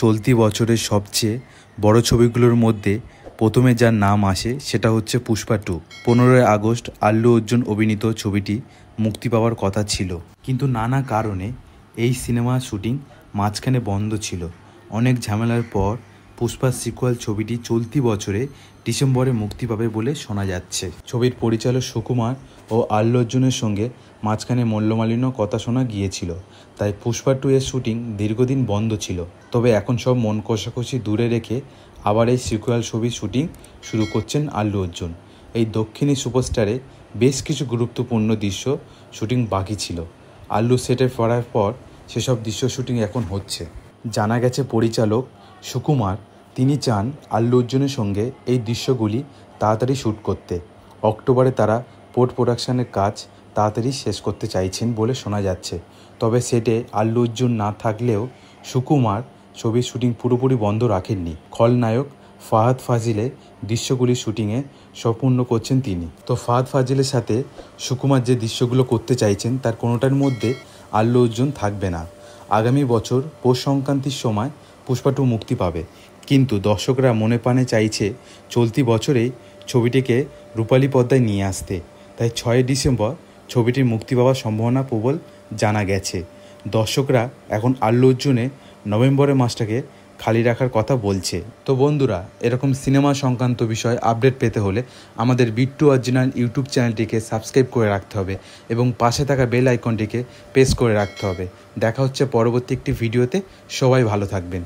চলতি বছরের সবচেয়ে বড় ছবিগুলোর মধ্যে প্রথমে যার নাম আসে সেটা হচ্ছে পুষ্পা 2। 15ই আগস্ট আল্লু অর্জুন অভিনীত ছবিটি মুক্তি পাওয়ার কথা ছিল, কিন্তু নানা কারণে এই সিনেমার শুটিং মাঝখানে বন্ধ ছিল। অনেক ঝামেলার পর পুষ্পার সিকুয়াল ছবিটি চলতি বছরে ডিসেম্বরে মুক্তি পাবে বলে শোনা যাচ্ছে। ছবির পরিচালক সুকুমার ও আল্লু অর্জুনের সঙ্গে মাঝখানে মল্লমালিন্য কথা শোনা গিয়েছিল, তাই পুষ্পা 2 এর শুটিং দীর্ঘদিন বন্ধ ছিল। তবে এখন সব মন কষাকষি দূরে রেখে আবার এই সিকুয়াল ছবির শুটিং শুরু করছেন আল্লু অর্জুন। এই দক্ষিণী সুপারস্টারে বেশ কিছু গুরুত্বপূর্ণ দৃশ্য শুটিং বাকি ছিল। আল্লু সেটে ফেরার পর সেসব দৃশ্য শুটিং এখন হচ্ছে। জানা গেছে পরিচালক সুকুমার তিনি চান আল্লু অর্জুনের সঙ্গে এই দৃশ্যগুলি তাড়াতাড়ি শ্যুট করতে। অক্টোবরে তারা পোস্ট প্রোডাকশনের কাজ তাড়াতাড়ি শেষ করতে চাইছেন বলে শোনা যাচ্ছে। তবে সেটে আল্লু অর্জুন না থাকলেও সুকুমার ছবির শুটিং পুরোপুরি বন্ধ রাখেননি। খলনায়ক ফাহাদ ফাজিলের দৃশ্যগুলির শুটিংয়ে সম্পূর্ণ করছেন তিনি। তো ফাহাদ ফাজিলের সাথে সুকুমার যে দৃশ্যগুলো করতে চাইছেন তার কোনোটার মধ্যে আল্লু অর্জুন থাকবে না। আগামী বছর পৌষ সংক্রান্তির সময় পুষ্পা 2 মুক্তি পাবে, কিন্তু দর্শকরা মনে প্রাণে চাইছে চলতি বছরেই ছবিটিকে রূপালী পর্দায় নিয়ে আসতে। তাই 6 ডিসেম্বর ছবিটির মুক্তি পাওয়ার সম্ভাবনা প্রবল জানা গেছে। দর্শকরা এখন আল্লু অর্জুনের নভেম্বরের মাসটাকে খালি রাখার কথা বলছে। তো বন্ধুরা, এরকম সিনেমা সংক্রান্ত বিষয় আপডেট পেতে হলে আমাদের বিট্টু অরিজিনাল ইউটিউব চ্যানেলটিকে সাবস্ক্রাইব করে রাখতে হবে এবং পাশে থাকা বেল আইকনটিকে প্রেস করে রাখতে হবে। দেখা হচ্ছে পরবর্তী একটি ভিডিওতে। সবাই ভালো থাকবেন।